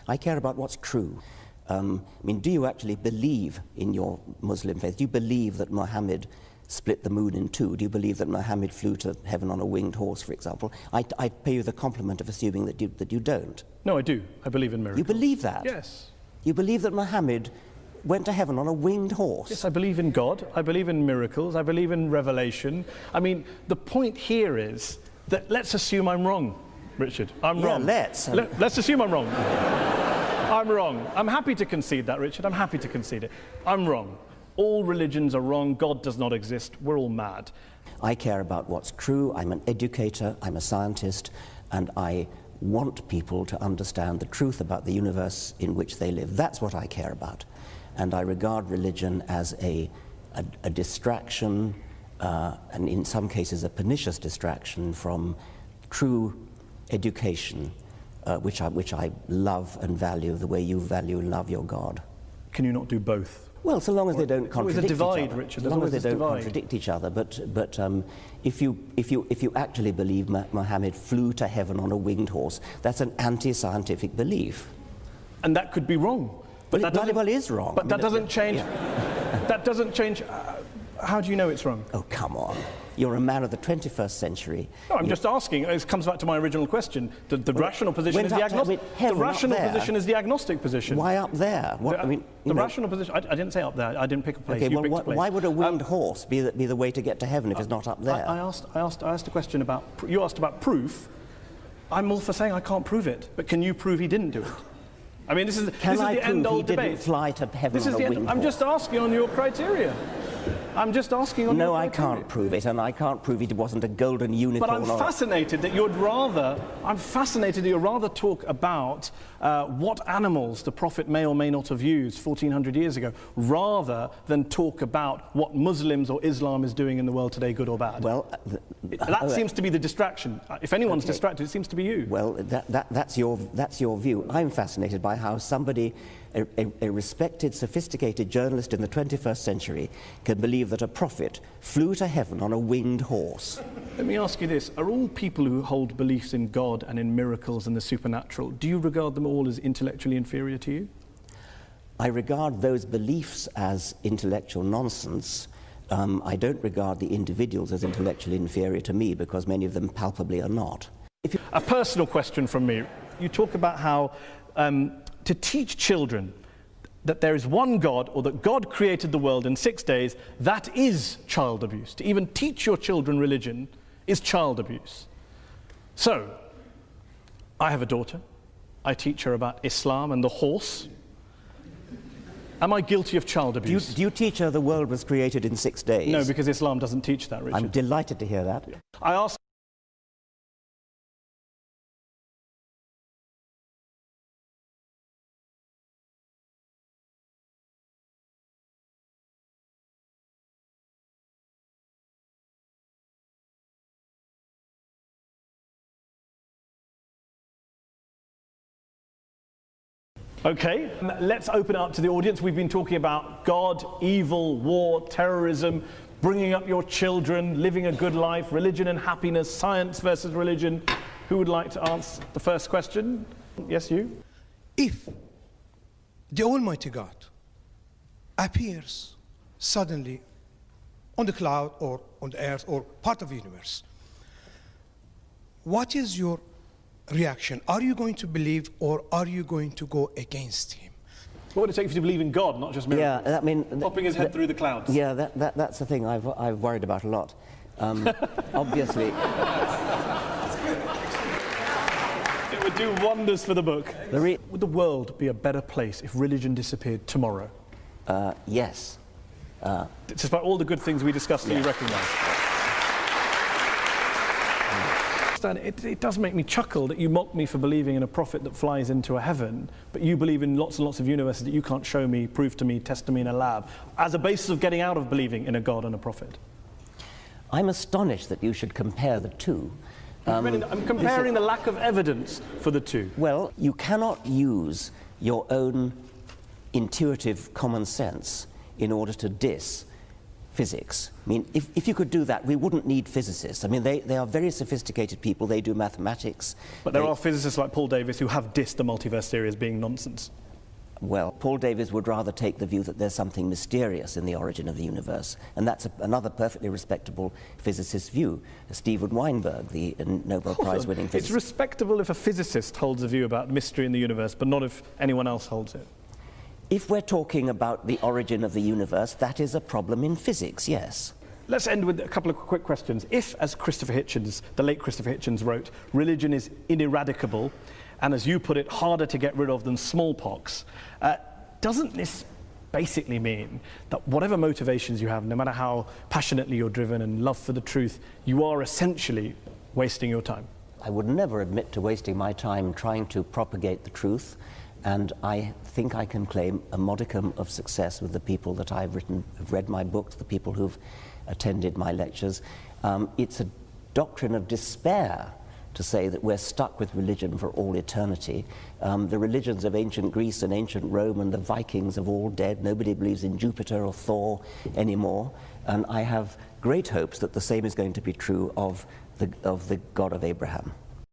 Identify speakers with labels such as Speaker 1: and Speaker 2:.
Speaker 1: I care about what's true. I mean, do you actually believe in your Muslim faith? Do you believe that Muhammad split the moon in two? Do you believe that Muhammad flew to heaven on a winged horse, for example? I pay you the compliment of assuming that you don't.
Speaker 2: No, I do. I believe in miracles.
Speaker 1: You believe that?
Speaker 2: Yes.
Speaker 1: You believe that Muhammad went to heaven on a winged horse?
Speaker 2: Yes, I believe in God. I believe in miracles. I believe in revelation. I mean, the point here is that let's assume I'm wrong, Richard. I'm wrong.
Speaker 1: Let's.
Speaker 2: Let's assume I'm wrong. I'm wrong. I'm happy to concede that, Richard. I'm happy to concede it. I'm wrong. All religions are wrong. God does not exist. We're all mad.
Speaker 1: I care about what's true. I'm an educator. I'm a scientist. And I want people to understand the truth about the universe in which they live. That's what I care about. And I regard religion as a distraction, and in some cases a pernicious distraction from true education, which I love and value the way you value and love your God.
Speaker 2: Can you not do both?
Speaker 1: Well, so long as they don't contradict each other.
Speaker 2: Richard.
Speaker 1: As long as they don't contradict each other. But if you actually believe Muhammad flew to heaven on a winged horse, that's an anti-scientific belief.
Speaker 2: And that could be wrong.
Speaker 1: But that bloody well is wrong.
Speaker 2: But that doesn't change. That doesn't change. How do you know it's wrong?
Speaker 1: Oh, come on. You're a man of the 21st century.
Speaker 2: No, I'm just asking. It comes back to my original question. The rational position is the agnostic. The rational position is the agnostic position.
Speaker 1: Why up there? What, I mean,
Speaker 2: the rational position. I didn't say up there. I didn't pick a place.
Speaker 1: Okay,
Speaker 2: you
Speaker 1: well,
Speaker 2: picked a place.
Speaker 1: why would a winged horse be the way to get to heaven if it's not up there?
Speaker 2: I asked a question about. You asked about proof. I'm all for saying I can't prove it, but can you prove he didn't do it? I mean, this is the end-old debate.
Speaker 1: Didn't fly to heaven on a winged horse?
Speaker 2: I'm just asking on your criteria. I'm just asking on your criteria.
Speaker 1: No, I can't prove it, and I can't prove it wasn't a golden unicorn.
Speaker 2: But I'm fascinated that you'd rather. I'm fascinated that you'd rather talk about what animals the Prophet may or may not have used 1400 years ago, rather than talk about what Muslims or Islam is doing in the world today, good or bad. Well, that seems to be the distraction. If anyone's distracted, it seems to be you.
Speaker 1: Well, that's your view. I'm fascinated by how somebody, a respected, sophisticated journalist in the 21st century, can believe that a prophet flew to heaven on a winged horse.
Speaker 2: Let me ask you this. Are all people who hold beliefs in God and in miracles and the supernatural, do you regard them all as intellectually inferior to you?
Speaker 1: I regard those beliefs as intellectual nonsense. I don't regard the individuals as intellectually inferior to me, because many of them palpably are not.
Speaker 2: A personal question from me. You talk about how to teach children that there is one God, or that God created the world in 6 days, that is child abuse. To even teach your children religion is child abuse. So, I have a daughter. I teach her about Islam and the horse. Am I guilty of child abuse?
Speaker 1: Do you teach her the world was created in 6 days?
Speaker 2: No, because Islam doesn't teach that, Richard.
Speaker 1: I'm delighted to hear that.
Speaker 2: I asked Okay, let's open up to the audience. We've been talking about God, evil, war, terrorism, bringing up your children, living a good life, religion and happiness, science versus religion. Who would like to answer the first question? Yes, you?
Speaker 3: If the Almighty God appears suddenly on the cloud or on the earth or part of the universe, what is your reaction? Are you going to believe, or are you going to go against him?
Speaker 2: What would it take for you to believe in God, not just miracles?
Speaker 1: Yeah, I mean,
Speaker 2: popping his head through the clouds.
Speaker 1: Yeah, that's the thing I've worried about a lot. Obviously,
Speaker 2: it would do wonders for the book. Would the world be a better place if religion disappeared tomorrow?
Speaker 1: Yes.
Speaker 2: Despite all the good things we discussed, you recognise. It does make me chuckle that you mock me for believing in a prophet that flies into a heaven, but you believe in lots and lots of universes that you can't show me, prove to me, test to me in a lab, as a basis of getting out of believing in a God and a prophet.
Speaker 1: I'm astonished that you should compare the two.
Speaker 2: I'm comparing the lack of evidence for the two.
Speaker 1: Well, you cannot use your own intuitive common sense in order to diss physics. I mean, if you could do that, we wouldn't need physicists. I mean, they are very sophisticated people. They do mathematics.
Speaker 2: But there are physicists like Paul Davies who have dissed the multiverse theory as being nonsense.
Speaker 1: Well, Paul Davies would rather take the view that there's something mysterious in the origin of the universe, and that's another perfectly respectable physicist's view. Steven Weinberg, the Nobel Prize-winning physicist.
Speaker 2: It's respectable if a physicist holds a view about mystery in the universe, but not if anyone else holds it.
Speaker 1: If we're talking about the origin of the universe, that is a problem in physics, yes.
Speaker 2: Let's end with a couple of quick questions. If, as Christopher Hitchens, the late Christopher Hitchens wrote, religion is ineradicable, and as you put it, harder to get rid of than smallpox, doesn't this basically mean that whatever motivations you have, no matter how passionately you're driven and love for the truth, you are essentially wasting your time?
Speaker 1: I would never admit to wasting my time trying to propagate the truth, and I think I can claim a modicum of success with the people that I've have read my books, the people who've attended my lectures. It's a doctrine of despair to say that we're stuck with religion for all eternity. The religions of ancient Greece and ancient Rome and the Vikings have all dead. Nobody believes in Jupiter or Thor anymore. And I have great hopes that the same is going to be true of the God of Abraham.